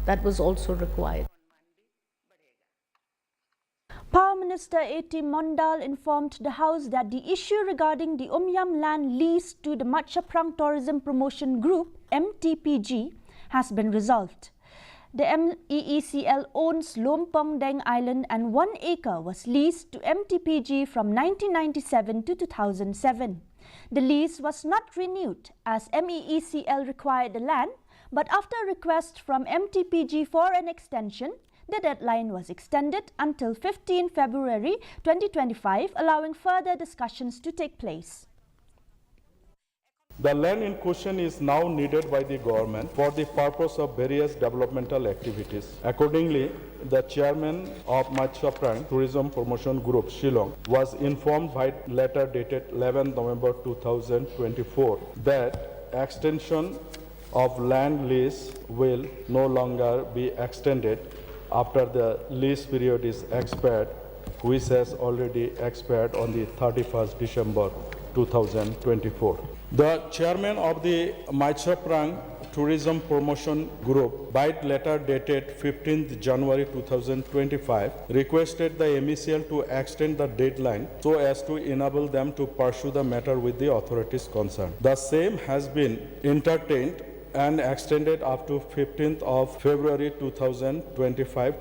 That was also required. Power Minister A.T. Mondal informed the House that the issue regarding the Umiam land lease to the Matchaprang Tourism Promotion Group, MTPG, has been resolved. The MEECL owns Lompong Deng Island and 1 acre was leased to MTPG from 1997 to 2007. The lease was not renewed as MEECL required the land, but after request from MTPG for an extension, the deadline was extended until 15 February 2025, allowing further discussions to take place. The land in question is now needed by the government for the purpose of various developmental activities. Accordingly, the chairman of Matchaprang Tourism Promotion Group, Shillong, was informed by letter dated 11 November 2024 that extension of land lease will no longer be extended after the lease period is expired, which has already expired on the 31st December 2024. The chairman of the Matchaprang Tourism Promotion Group, by letter dated 15th January 2025, requested the MECL to extend the deadline so as to enable them to pursue the matter with the authorities concerned. The same has been entertained and extended up to 15th of February 2025.